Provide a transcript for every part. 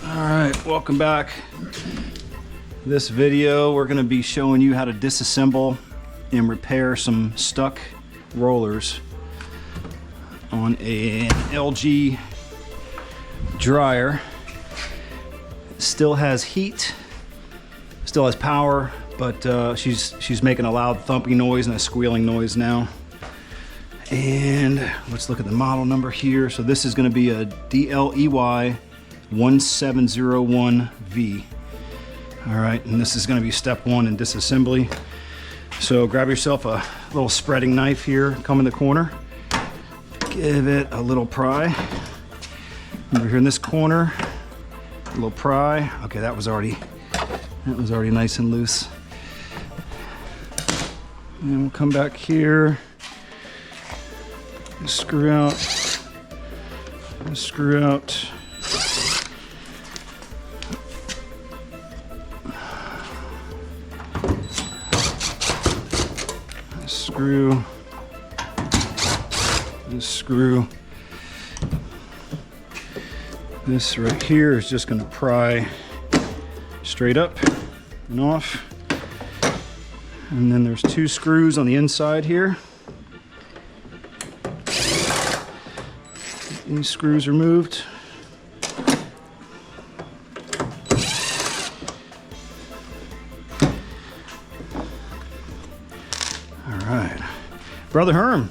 Alright, welcome back. This video we're going to be showing you how to disassemble and repair some stuck rollers on an LG dryer. It still has heat, still has power, but she's making a loud thumping noise and a squealing noise now. And let's look at the model number here. So this is going to be a DLEY1701V. All right, and this is going to be step one in disassembly. So grab yourself a little spreading knife here, come in the corner, give it a little pry. Over here in this corner, a little pry. Okay, that was already nice and loose. And we'll come back here, screw out, screw out. Screw, this screw. This right here is just going to pry straight up and off. And then there's two screws on the inside here. These screws are moved. Alright. Brother Herm,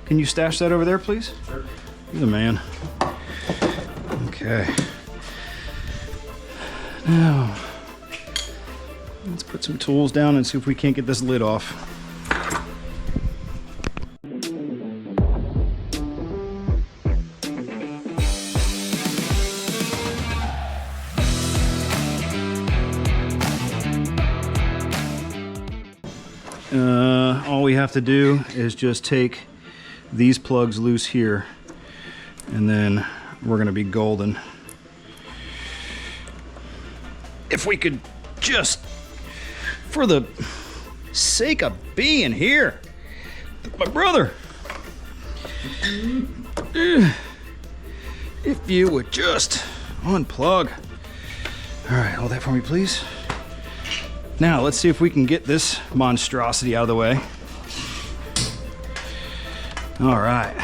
can you stash that over there, please? Sure. You're the man. Okay. Now, let's put some tools down and see if we can't get this lid off. All we have to do is just take these plugs loose here, and then we're gonna be golden. If we could just, for the sake of being here, my brother, if you would just unplug. All right, hold that for me, please. Now, let's see if we can get this monstrosity out of the way. All right.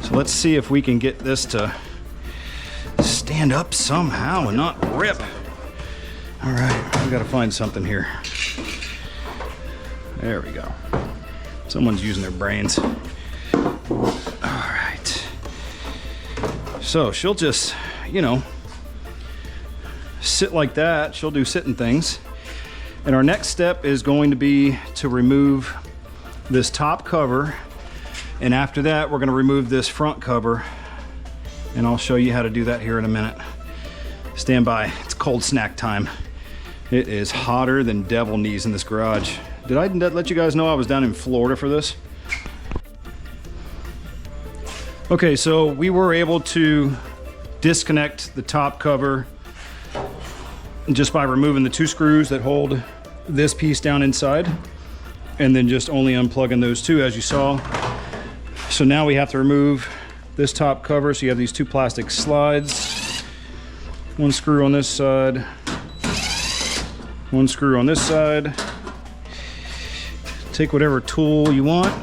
So let's see if we can get this to stand up somehow and not rip. All right, we gotta find something here. There we go. Someone's using their brains. All right. So she'll just, you know, sit like that. She'll do sitting things. And our next step is going to be to remove this top cover. And after that, we're going to remove this front cover. And I'll show you how to do that here in a minute. Stand by. It's cold snack time. It is hotter than devil knees in this garage. Did I let you guys know I was down in Florida for this? Okay, so we were able to disconnect the top cover just by removing the two screws that hold this piece down inside, and then just only unplugging those two, as you saw. So now we have to remove this top cover. So you have these two plastic slides, one screw on this side, one screw on this side. Take whatever tool you want,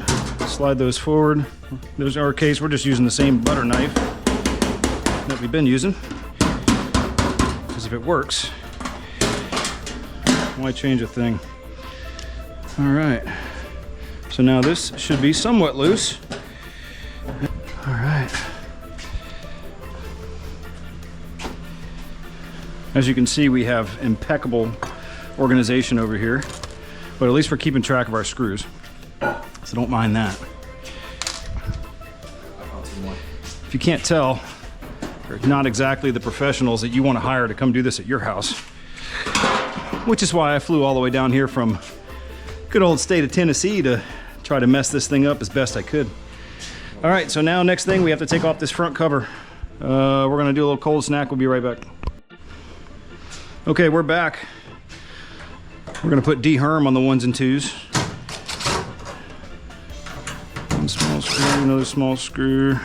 slide those forward. In our case, we're just using the same butter knife that we've been using, because if it works, why change a thing? All right, so now this should be somewhat loose. All right. As you can see, we have impeccable organization over here, but at least we're keeping track of our screws, so don't mind that. If you can't tell, they're not exactly the professionals that you want to hire to come do this at your house. Which is why I flew all the way down here from good old state of Tennessee to try to mess this thing up as best I could. All right, so now next thing, we have to take off this front cover. We're gonna do a little cold snack. We'll be right back. Okay, we're back. We're gonna put deherm on the 1s and 2s. One small screw, another small screw.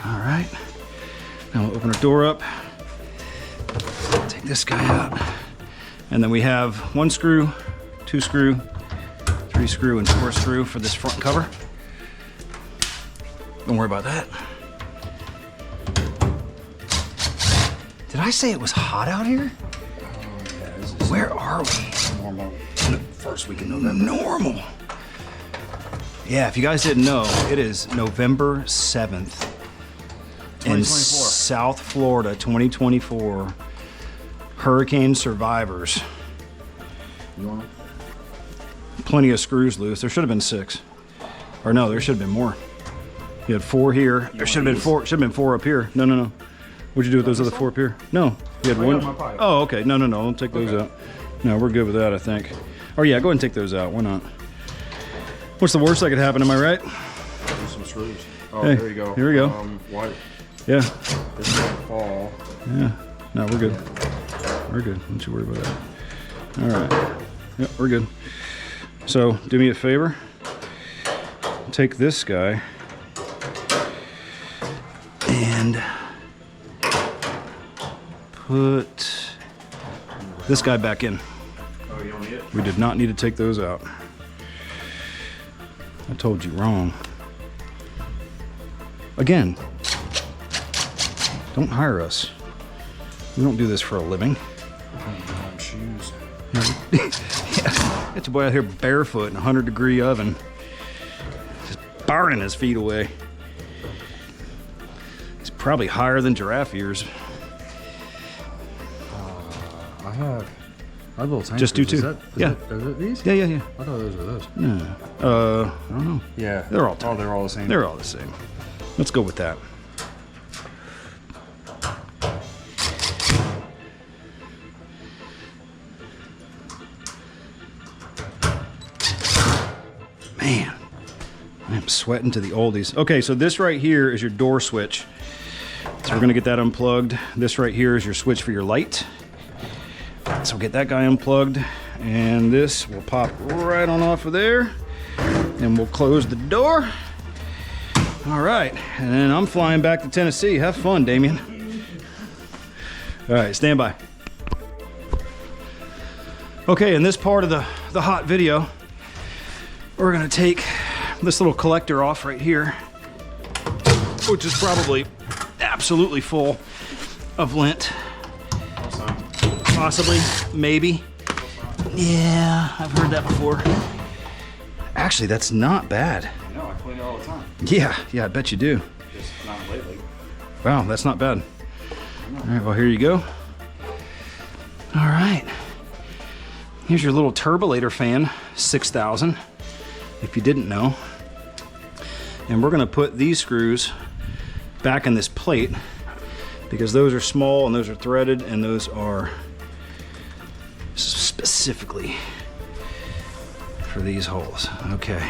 All right. Now we'll open our door up. Take this guy out. And then we have 1 screw, 2 screw, 3 screw, and 4 screw for this front cover. Don't worry about that. Did I say it was hot out here? Yeah, where are we? Normal. First week in November. Normal. Yeah, if you guys didn't know, it is November 7th in South Florida, 2024. Hurricane survivors. You want them? Plenty of screws loose. There should have been 6. Or no, there should have been more. You had 4 here. There should have been 4. Should have been 4 up here. No, no, no. What'd you do with those other 4 up here? No. You had 1. Oh, okay. No, no, no. Don't take those out. No, we're good with that, I think. Oh yeah, go ahead and take those out. Why not? What's the worst that could happen? Am I right? There's some screws. Oh, hey, there you go. Here we go. White. Yeah. This is gonna fall. Yeah. No, we're good. We're good. Don't you worry about that. All right. Yep, we're good. So, do me a favor. Take this guy and put this guy back in. Oh, you don't need it? We did not need to take those out. I told you wrong. Again, don't hire us. We don't do this for a living. Shoes. Yeah. Get your boy out here barefoot in a 100-degree oven. Just burning his feet away. He's probably higher than giraffe ears. I have little tankers. Just do 2. Is it these? Yeah, yeah, yeah. I thought those were those. No. I don't know. Yeah. They're all they're all the same. They're all the same. Let's go with that. Man, I'm sweating to the oldies. Okay, so this right here is your door switch. So we're gonna get that unplugged. This right here is your switch for your light. So we'll get that guy unplugged, and this will pop right on off of there, and we'll close the door. All right, and then I'm flying back to Tennessee. Have fun, Damien. All right, stand by. Okay, in this part of the hot video, we're gonna take this little collector off right here, which is probably absolutely full of lint. Possibly, maybe. Yeah, I've heard that before. Actually, that's not bad. I know, I clean it all the time. Yeah, I bet you do. Just not lately. Wow, that's not bad. All right, well, here you go. All right. Here's your little turbolator fan, 6,000, if you didn't know. And we're gonna put these screws back in this plate because those are small and those are threaded and those are specifically for these holes. Okay.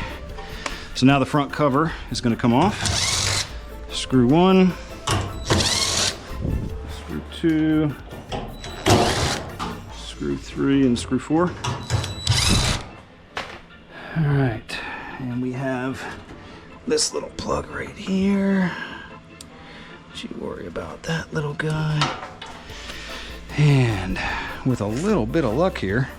So now the front cover is gonna come off. Screw 1, screw 2, screw 3, and screw 4. All right, and we have this little plug right here. Don't you worry about that little guy. And with a little bit of luck here,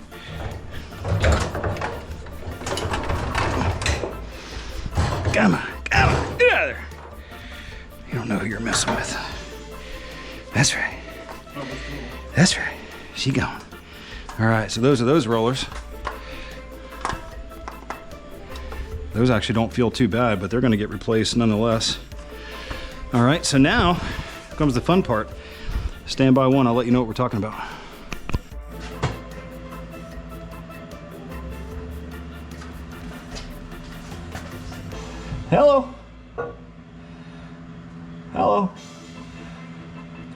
come on, get out of there. You don't know who you're messing with. That's right. That's right. She gone. All right, so those are those rollers. Those actually don't feel too bad, but they're gonna get replaced nonetheless. All right, so now comes the fun part. Stand by 1, I'll let you know what we're talking about. Hello. Hello.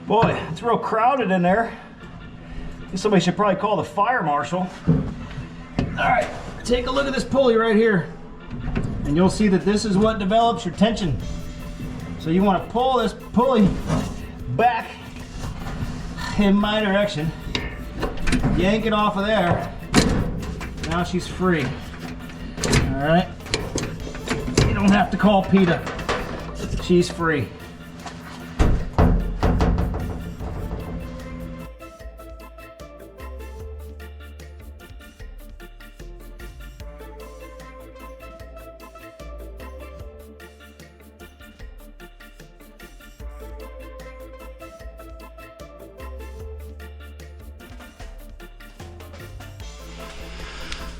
Boy, it's real crowded in there. Somebody should probably call the fire marshal. All right, take a look at this pulley right here. And and you'll see that this is what develops your tension. So you want to pull this pulley back in my direction, yank it off of there. Now she's free. All right. You don't have to call PETA. She's free.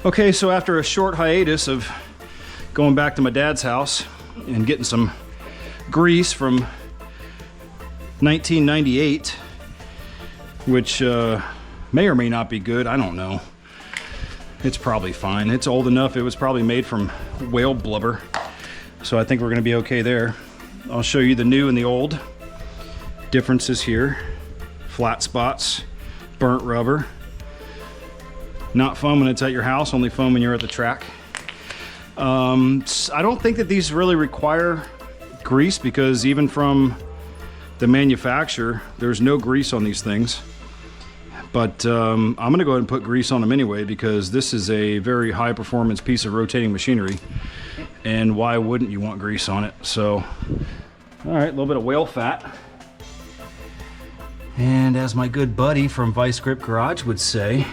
Okay, so after a short hiatus of going back to my dad's house and getting some grease from 1998, which may or may not be good, I don't know. It's probably fine. It's old enough, it was probably made from whale blubber. So I think we're gonna be okay there. I'll show you the new and the old differences here. Flat spots, burnt rubber. Not fun when it's at your house, only fun when you're at the track. I don't think that these really require grease because even from the manufacturer, there's no grease on these things. But I'm gonna go ahead and put grease on them anyway because this is a very high performance piece of rotating machinery. And why wouldn't you want grease on it? So, all right, a little bit of whale fat. And as my good buddy from Vice Grip Garage would say,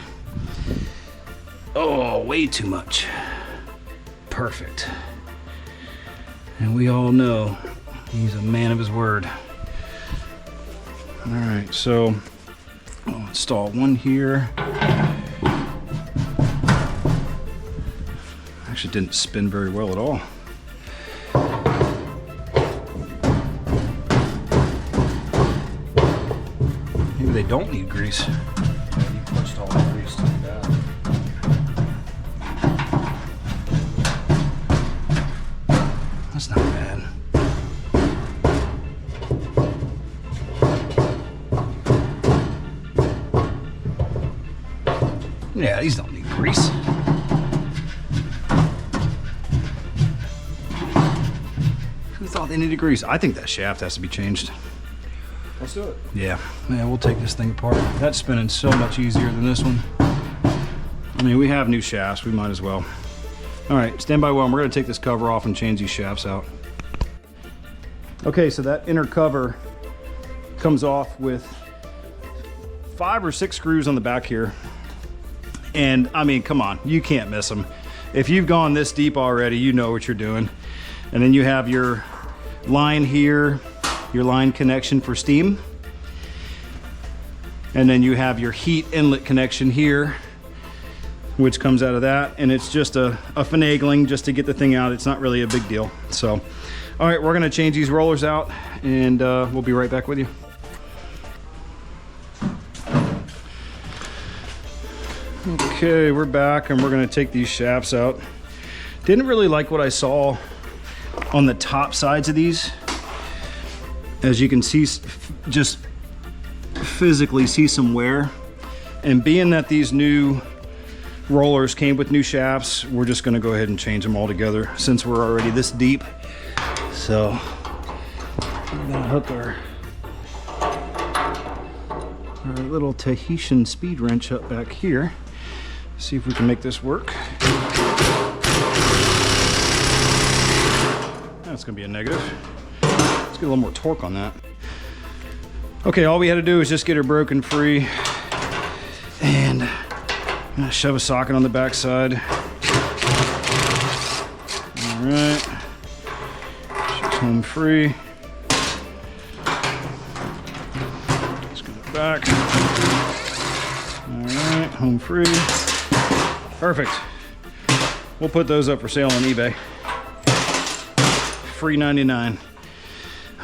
oh, way too much. Perfect. And we all know he's a man of his word. All right, so I'll install one here. Actually didn't spin very well at all. Maybe they don't need grease. You pushed all the grease to the back. That's not bad. Yeah, these don't need grease. Who thought they needed grease? I think that shaft has to be changed. Let's do it. Yeah, we'll take this thing apart. That's spinning so much easier than this one. I mean, we have new shafts, we might as well. All right, stand by one. We're gonna take this cover off and change these shafts out. Okay, so that inner cover comes off with 5 or 6 screws on the back here. And I mean, come on, you can't miss them. If you've gone this deep already, you know what you're doing. And then you have your line here, your line connection for steam. And then you have your heat inlet connection here, which comes out of that. And it's just a finagling just to get the thing out. It's not really a big deal. So, all right, we're gonna change these rollers out and we'll be right back with you. Okay, we're back and we're gonna take these shafts out. Didn't really like what I saw on the top sides of these. As you can see, just physically see some wear. And being that these new rollers came with new shafts, we're just gonna go ahead and change them all together since we're already this deep. So we're gonna hook our little Tahitian speed wrench up back here. See if we can make this work. That's gonna be a negative. Let's get a little more torque on that. Okay, all we had to do is just get her broken free. And I'm gonna shove a socket on the back side. All right, she's home free. Let's go back. All right, home free. Perfect. We'll put those up for sale on eBay. Free 99.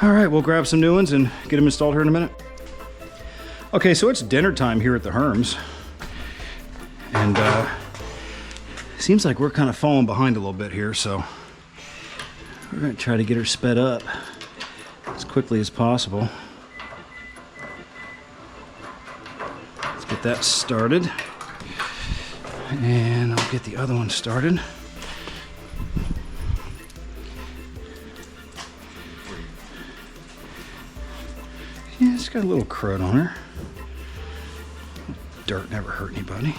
All right, we'll grab some new ones and get them installed here in a minute. Okay, so it's dinner time here at the Herms. And seems like we're kind of falling behind a little bit here, so we're gonna try to get her sped up as quickly as possible. Let's get that started. And I'll get the other one started. Yeah, it's got a little crud on her. Dirt never hurt anybody.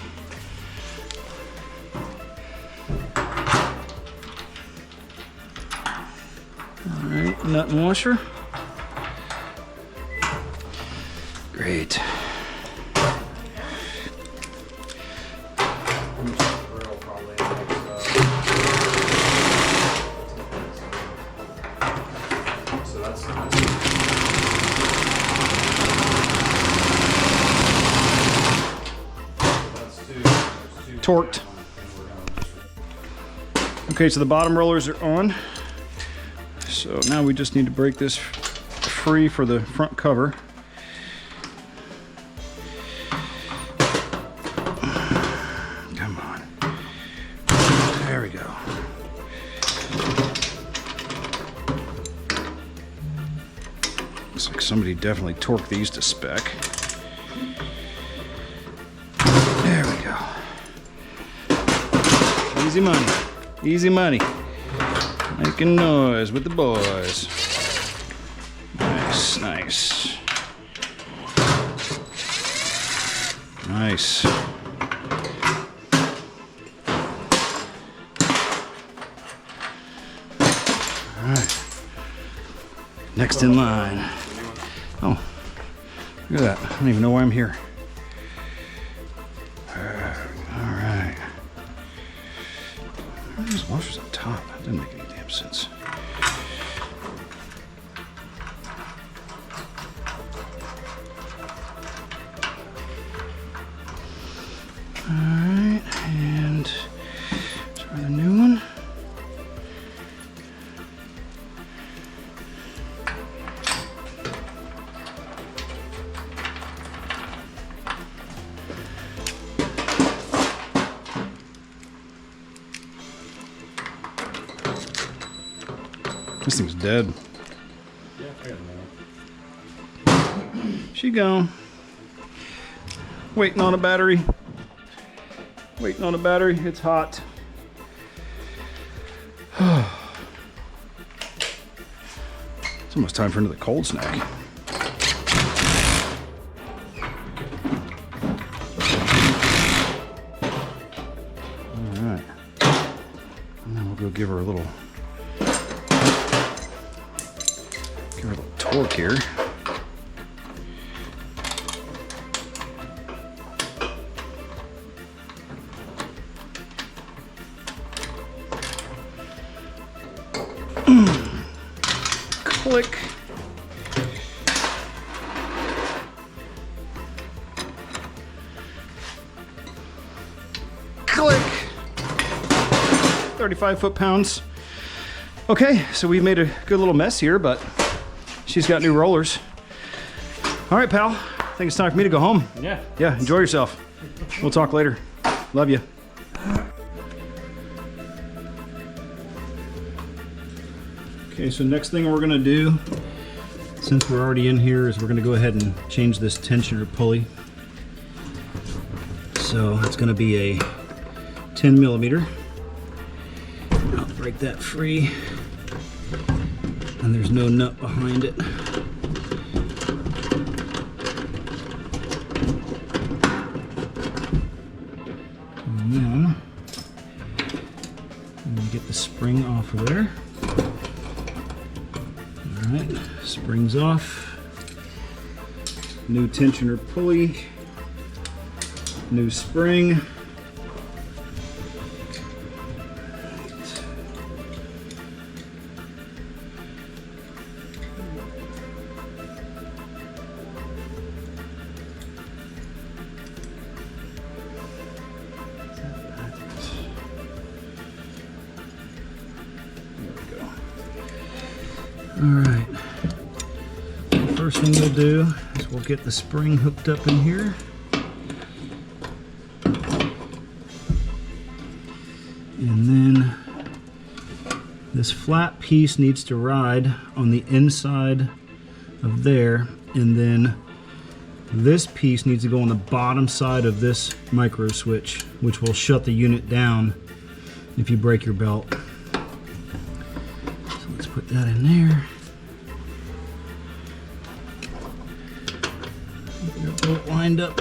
All right, nut and washer. Great. Torqued. Okay, so the bottom rollers are on. So now we just need to break this free for the front cover. Come on. There we go. Looks like somebody definitely torqued these to spec. There we go. Easy money. Easy money. Making noise with the boys. Nice, nice. Nice. Alright. Next in line. Oh, look at that. I don't even know why I'm here. Alright. There's washers up top. That didn't make any damn sense. Alright, and try the new one. This thing's dead. Yeah, I got another. She gone. Waiting on a battery. Waiting on a battery. It's hot. It's almost time for another cold snack. Alright. And then we'll go give her a little torque here. Click. Click. 35 foot-pounds. Okay, so we've made a good little mess here, but she's got new rollers. All right, pal. I think it's time for me to go home. Yeah. Yeah, enjoy yourself. We'll talk later. Love you. Okay, so next thing we're gonna do, since we're already in here, is we're gonna go ahead and change this tensioner pulley. So it's gonna be a 10 millimeter. I'll break that free. And there's no nut behind it. And then I'm gonna get the spring off of there. All right, spring's off. New tensioner pulley. New spring. Alright, first thing we'll do is we'll get the spring hooked up in here. And then this flat piece needs to ride on the inside of there, and then this piece needs to go on the bottom side of this micro switch, which will shut the unit down if you break your belt. So let's put that in there. lined up.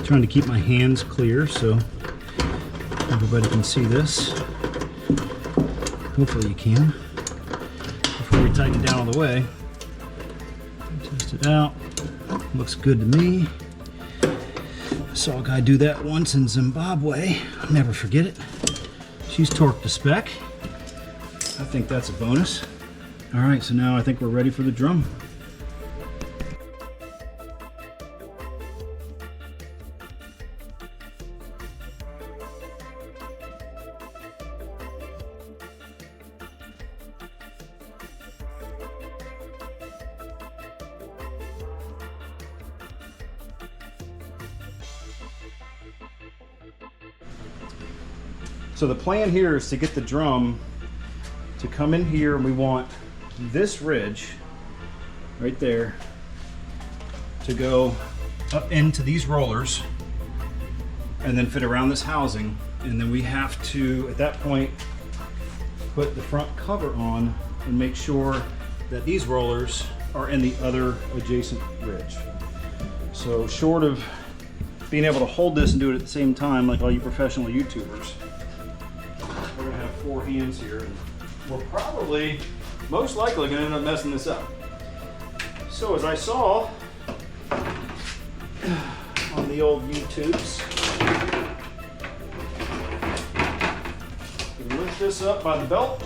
Trying to keep my hands clear so everybody can see this. Hopefully you can. Before we tighten it down all the way, test it out. Looks good to me. I saw a guy do that once in Zimbabwe. I'll never forget it. She's torqued to spec. I think that's a bonus. All right, so now I think we're ready for the drum. So the plan here is to get the drum to come in here, and we want this ridge right there to go up into these rollers and then fit around this housing. And then we have to, at that point, put the front cover on and make sure that these rollers are in the other adjacent ridge. So short of being able to hold this and do it at the same time like all you professional YouTubers, we're gonna have 4 hands here, and we're probably, most likely, gonna end up messing this up. So as I saw on the old YouTubes, we lift this up by the belt,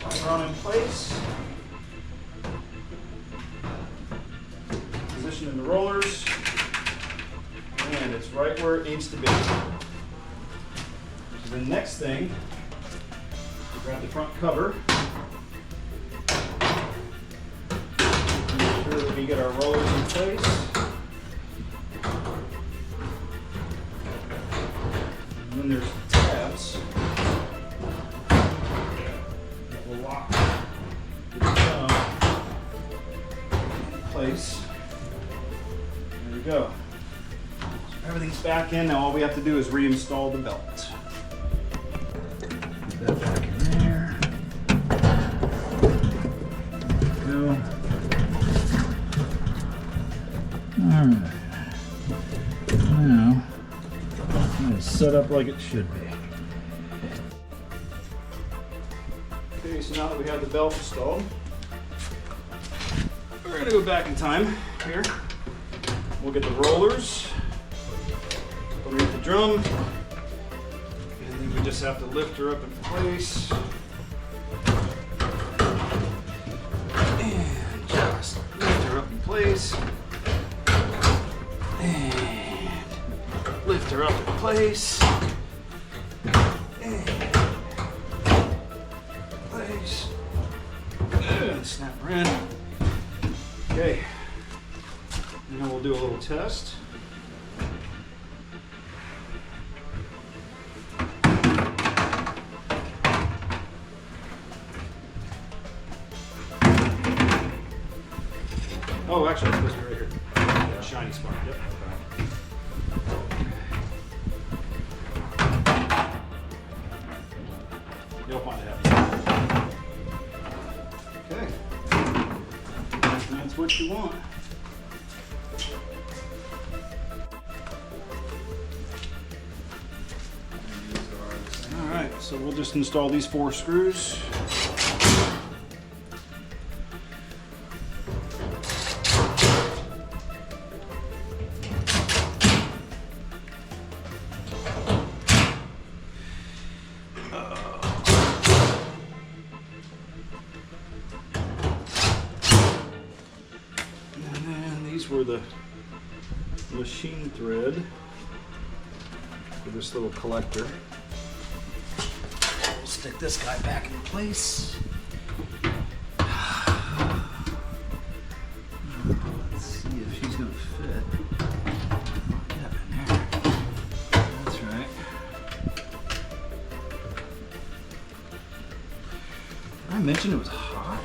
slide on in place, position in the rollers, and it's right where it needs to be. The next thing, we grab the front cover, make sure that we get our rollers in place, and then there's tabs that will lock the drum in place. There we go. So everything's back in. Now all we have to do is reinstall the belt. That back in there. There we go. Alright. Now, it's set up like it should be. Okay, so now that we have the belt installed, we're going to go back in time here. We'll get the rollers underneath the drum. We just have to lift her up in place and just lift her up in place and lift her up in place and place and snap her in. Okay, now we'll do a little test. Oh, actually, it's supposed to be right here. That shiny spot. Yep. You'll find it out. Okay. That's what you want. All right, so we'll just install these 4 screws. Were the machine thread for this little collector. We'll stick this guy back in place. Let's see if she's gonna fit. Get up in there. That's right. mention it was hot?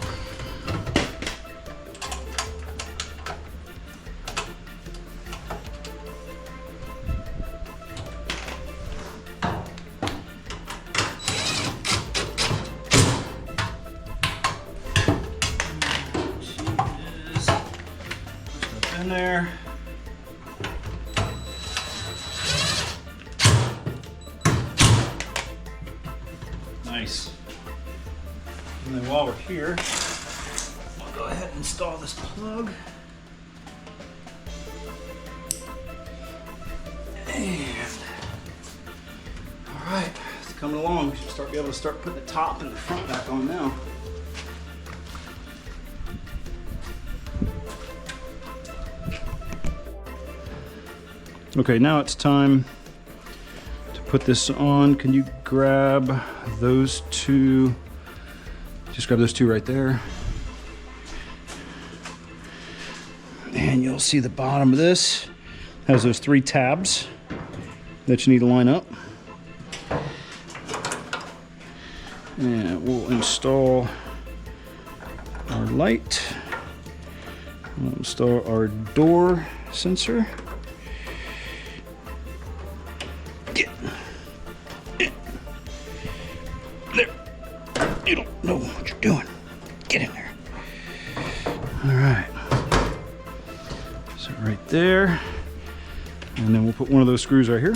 Stuff in there. Nice. And then while we're here, I'll go ahead and install this plug. And all right, it's coming along. We should be able to start putting the top and the front back on now. Okay, now it's time to put this on. Can you grab those two? Just grab those two right there. And you'll see the bottom of this has those 3 tabs that you need to line up. And we'll install our light. We'll install our door sensor. There. You don't know what you're doing. Get in there. All right. So right there. And then we'll put one of those screws right here.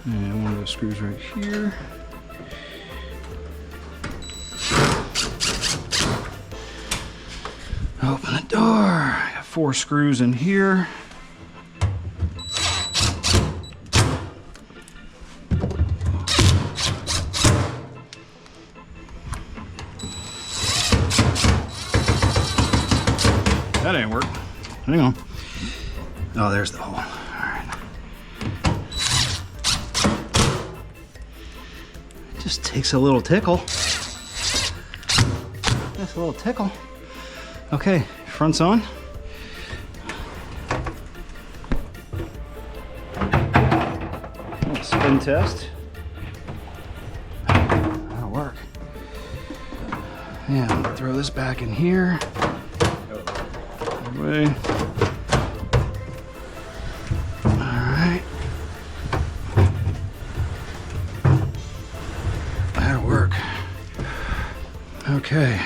And one of those screws right here. Open the door. I got 4 screws in here. That ain't work. Hang on. Oh, there's the hole. All right. It just takes a little tickle. Just a little tickle. Okay, front's on. Little spin test. That'll work. Yeah, I'm gonna throw this back in here. Way. All right. That'll work. Okay.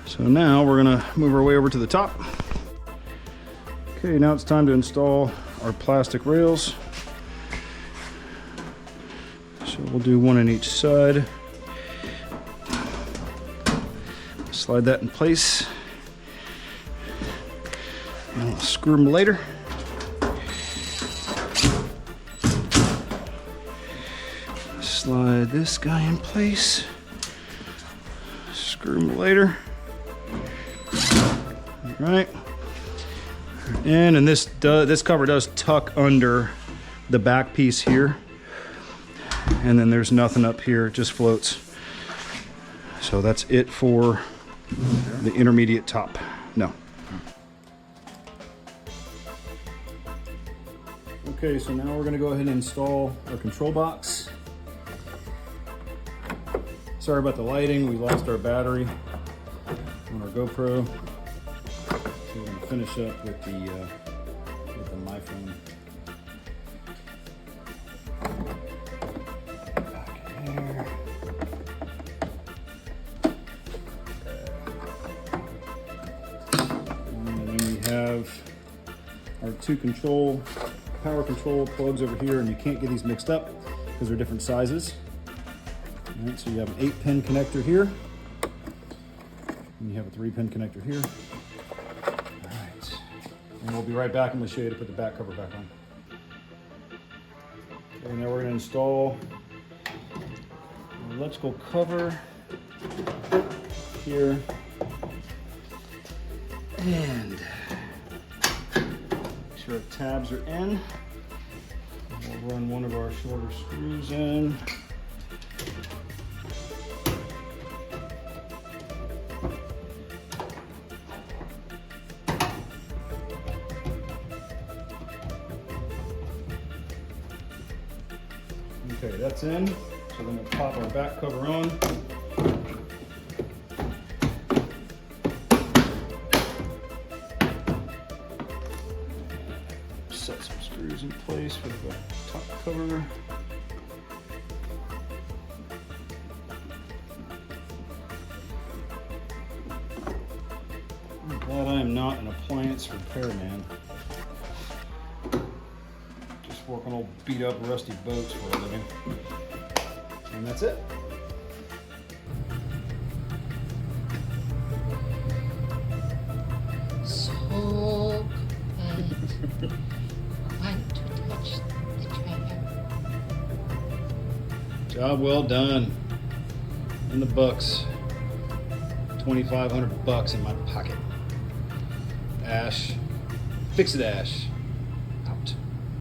So now we're gonna move our way over to the top. Okay, now it's time to install our plastic rails. So we'll do one on each side. Slide that in place. And I'll screw them later. Slide this guy in place. Screw them later. All right. And this cover does tuck under the back piece here. And then there's nothing up here, it just floats. So that's it for the intermediate top. No. Okay, so now we're going to go ahead and install our control box. Sorry about the lighting, we lost our battery on our GoPro. So we're going to finish up with the my phone. Back in here. And then we have our 2 power control plugs over here, and you can't get these mixed up because they're different sizes. All right, so you have an 8-pin connector here, and you have a 3-pin connector here. All right, and we'll be right back. I'm going to show you to put the back cover back on. Okay, now we're going to install the electrical cover here, and our tabs are in. We'll run one of our shorter screws in. Okay, that's in. So then we'll pop our back cover on. Set some screws in place for the top cover. I'm glad I am not an appliance repairman. Just work on old beat up rusty boats for a living. And that's it. So quiet. Want to touch the dryer. Job well done. In the books. $2,500 in my pocket. Ash. Fix it, Ash.